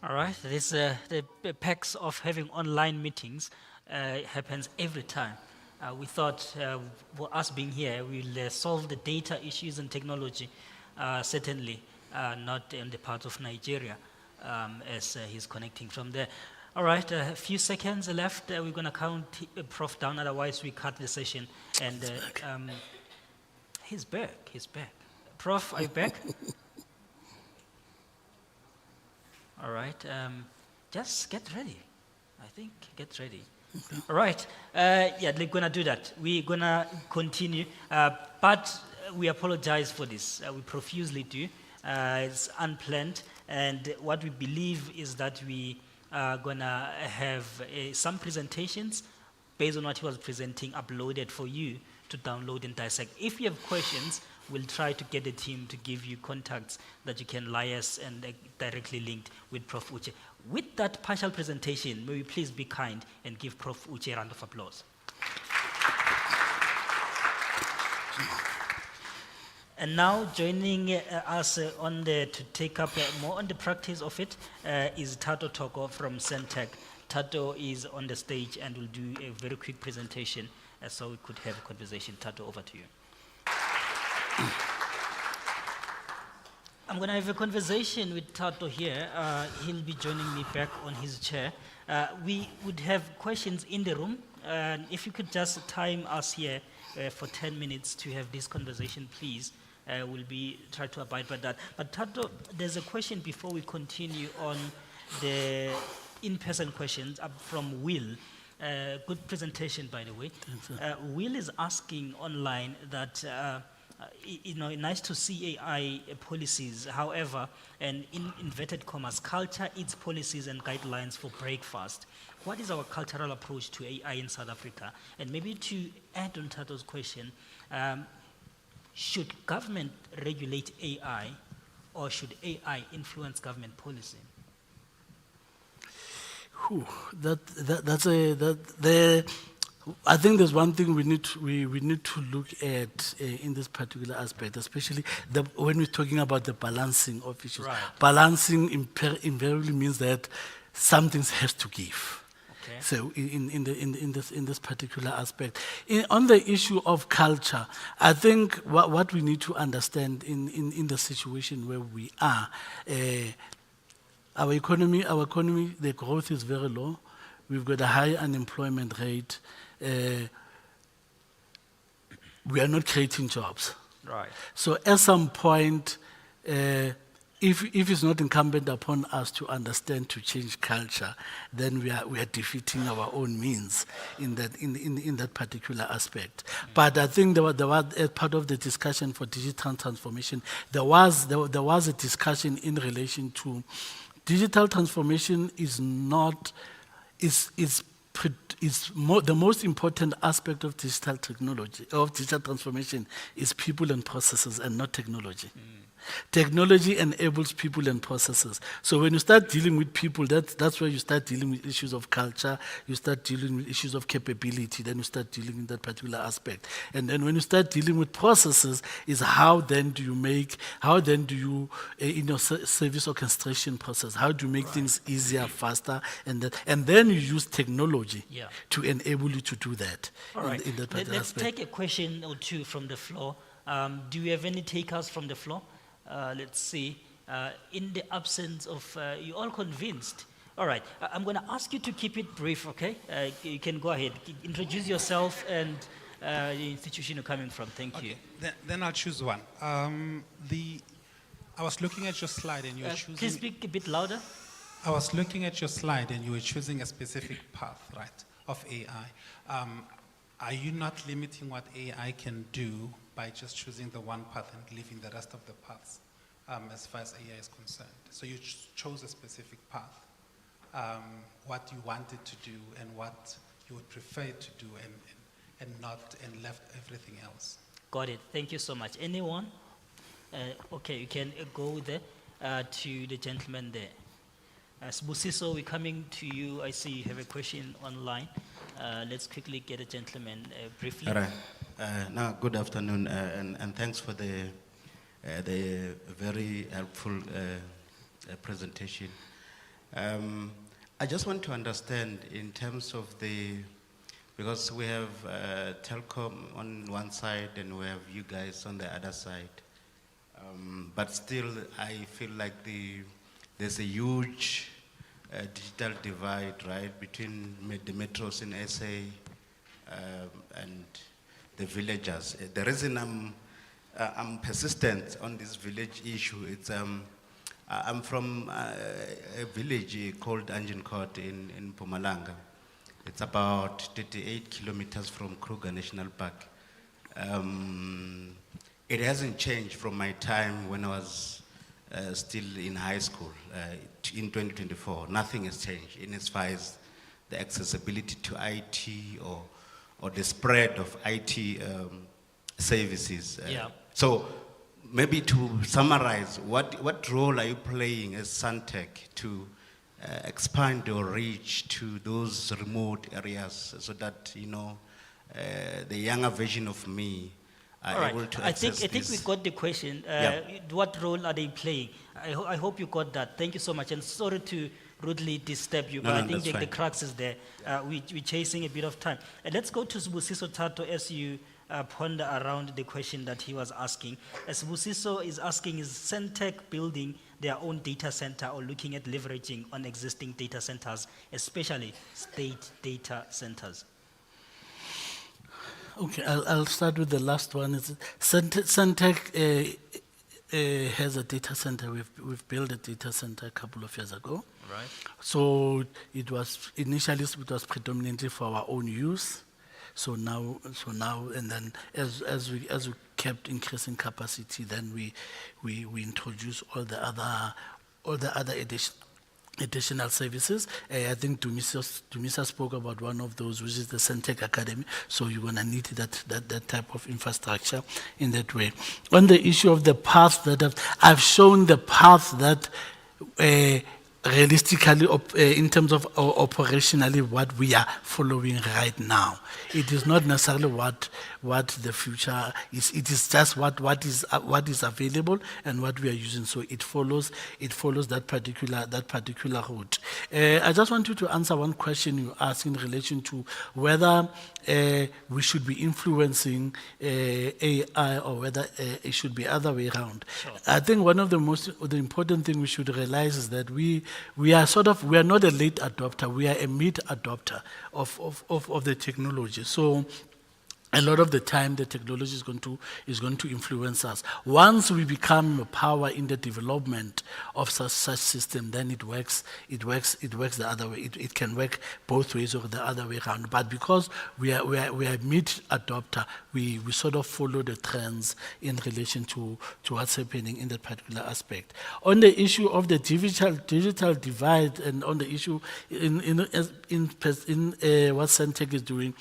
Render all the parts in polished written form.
All right, the perks of having online meetings happens every time. We thought for us being here, we'll solve the data issues and technology, certainly not in the part of Nigeria, as he's connecting from there. All right, a few seconds left. We're going to count Prof down, otherwise we cut the session. And he's back, he's back. Prof, are you back? All right. Just get ready. I think get ready. All right. Yeah, we're gonna do that. We're gonna continue, but we apologize for this. We profusely do. It's unplanned, and what we believe is that we are gonna have some presentations based on what he was presenting uploaded for you to download and dissect. If you have questions, we'll try to get the team to give you contacts that you can liaise and directly linked with Prof Uche. With that partial presentation, may we please be kind and give Prof Uche a round of applause. And now joining us to take up more on the practice of it is Thato Toko from SENTECH. Thato is on the stage and will do a very quick presentation so we could have a conversation. Thato, over to you. I'm going to have a conversation with Thato here. He'll be joining me back on his chair. We would have questions in the room. If you could just time us here for 10 minutes to have this conversation, please. We'll try to abide by that. But Thato, there's a question before we continue on the in-person questions from Will. Good presentation, by the way. Will is asking online that nice to see AI policies. However, and in inverted commas, culture its policies and guidelines for breakfast. What is our cultural approach to AI in South Africa? And maybe to add on Thato's question, should government regulate AI, or should AI influence government policy? I think there's one thing we need to look at in this particular aspect, especially when we're talking about the balancing of issues. Right. Balancing invariably means that something has to give. Okay. So in this particular aspect, on the issue of culture, I think what we need to understand in the situation where we are, our economy, the growth is very low. We've got a high unemployment rate. We are not creating jobs. Right. So at some point, if it's not incumbent upon us to understand, to change culture, then we are defeating our own means in that particular aspect. But I think there was as part of the discussion for digital transformation, there was a discussion in relation to digital transformation the most important aspect of digital technology, of digital transformation, is people and processes and not technology. Technology enables people and processes. So when you start dealing with people, that's where you start dealing with issues of culture, you start dealing with issues of capability, then you start dealing in that particular aspect. And then when you start dealing with processes, is how then do you in your service orchestration process, how do you make things easier, faster, and then you use technology to enable you to do that. All right. In that particular Let's aspect. take a question or two from the floor. Do we have any takers from the floor? Let's see. In the absence of, you all convinced? All right. I'm going to ask you to keep it brief, okay? You can go ahead. Introduce yourself and the institution you're coming from. Thank you. Then I'll choose one. I was looking at your slide and you were choosing... Please speak a bit louder. I was looking at your slide and you were choosing a specific path, right, of AI. Are you not limiting what AI can do by just choosing the one path and leaving the rest of the paths as far as AI is concerned? So you chose a specific path, what you wanted to do and what you would prefer to do and left everything else. Got it. Thank you so much. Anyone? Okay, you can go there to the gentleman there. Busiso, we're coming to you. I see you have a question online. Let's quickly get a gentleman briefly. All right. Good afternoon, and thanks for the very helpful presentation. I just want to understand in terms of because we have telecom on one side and we have you guys on the other side. But still, I feel like there's a huge digital divide, right, between the metros in SA and the villagers. The reason I'm persistent on this village issue, I'm from a village called Anjinkot in Mpumalanga. It's about 38 kilometers from Kruger National Park. It hasn't changed from my time when I was still in high school in 2024. Nothing has changed in as far as the accessibility to IT or the spread of IT services. So maybe to summarize, what role are you playing as SENTECH to expand your reach to those remote areas so that, the younger version of me are able to access I think we got the question. What role are they playing? I hope you got that. Thank you so much. And sorry to rudely disturb you, but I think the crux is there. We're chasing a bit of time. And let's go to Vusi Thato as you ponder around the question that he was asking. As Vusiso is asking, is SENTECH building their own data center or looking at leveraging on existing data centers, especially state data centers? Okay, I'll start with the last one. SENTECH has a data center. We've built a data center a couple of years ago. Right. So initially it was predominantly for our own use. So now, and then as we kept increasing capacity, then we introduced all the other additional services. I think Dumisa spoke about one of those, which is the SENTECH Academy. So you're gonna need that type of infrastructure in that way. On the issue of the path that I've shown the path that realistically, in terms of operationally, what we are following right now. It is not necessarily what the future is. It is just what is available and what we are using. So it follows that particular route. I just want you to answer one question you asked in relation to whether we should be influencing AI or whether it should be other way around. Sure. I think one of the important thing we should realize is that we are not a late adopter, we are a mid adopter of the technology. So a lot of the time the technology is going to influence us. Once we become a power in the development of such system, then it works the other way. It can work both ways or the other way around. But because we are mid adopter, we sort of follow the trends in relation to what's happening in that particular aspect. On the issue of the digital divide and on the issue in what SENTECH is doing,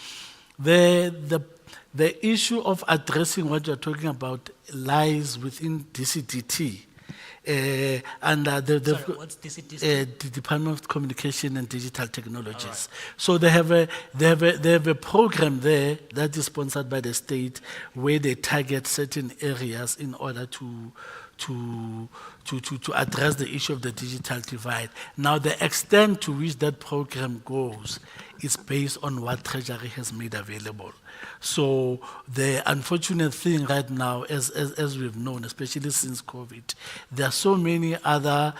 the issue of addressing what you're talking about lies within DCDT. And What's DCDT? the Department of Communication and Digital Technologies. Right. So they have a program there that is sponsored by the state where they target certain areas in order to address the issue of the digital divide. Now, the extent to which that program goes is based on what Treasury has made available. So the unfortunate thing right now, as we've known, especially since COVID, there are so many other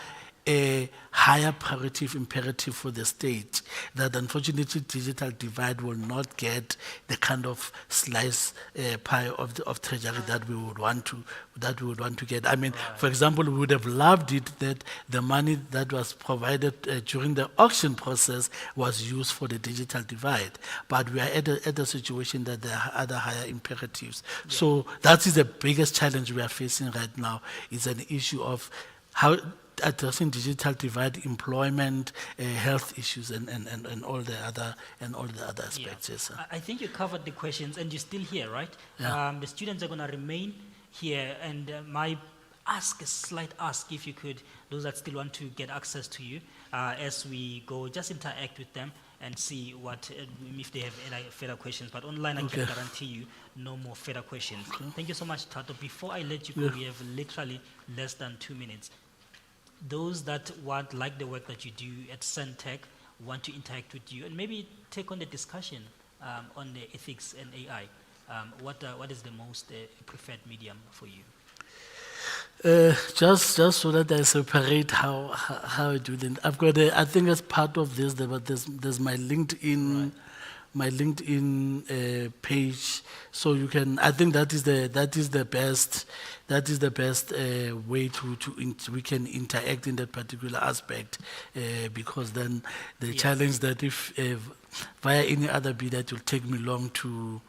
higher priority imperative for the state that unfortunately digital divide will not get the kind of slice pie of Treasury that we would want to get. I mean, for example, we would have loved it that the money that was provided during the auction process was used for the digital divide, but we are at a situation that there are other higher imperatives. Yeah. So that is the biggest challenge we are facing right now. It's an issue of how addressing digital divide, employment, health issues, and all the other aspects. Yeah. Yes, I think you covered the questions, and you're still here, right? Yeah. The students are going to remain here, and my ask, a slight ask, if you could, those that still want to get access to you, as we go, just interact with them and see what if they have any further questions. But online, I can guarantee you no more further questions. Okay. Thank you so much, Thato. Before I let you go, we have literally less than 2 minutes. those that like the work that you do at SENTECH, want to interact with you and maybe take on the discussion on the ethics and AI, what is the most preferred medium for you? Just so that I separate how I do it. I've got I think as part of this, there's my LinkedIn. Right. My LinkedIn page, so you can. I think that is the best way we can interact in that particular aspect, because then the Yes. challenge that if via any other bid that will take me long to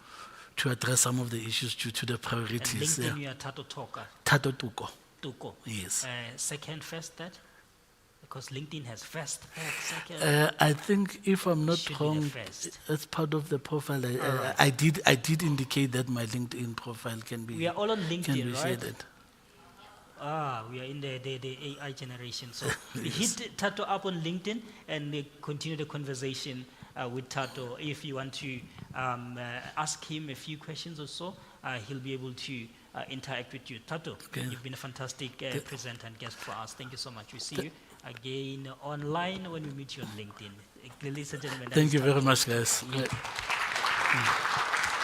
address some of the issues due to the And priorities. LinkedIn, you are Thato Toko. Thato Toko. Toko. Yes. Second, first, that? Because LinkedIn has first, second. I think if I'm not Should be the wrong, first. as part of the profile, Alright. I did indicate that my LinkedIn profile can be We are all on can LinkedIn, be right? shaded. We are in the AI generation. So we hit Thato up on LinkedIn and continue the conversation with Thato. If you want to ask him a few questions or so, he'll be able to interact with you. Thato, Okay. you've been a fantastic presenter and guest for us. Thank you so much. We see you again online when we meet you on LinkedIn. Ladies and gentlemen, that Thank is you very Thato. much, guys.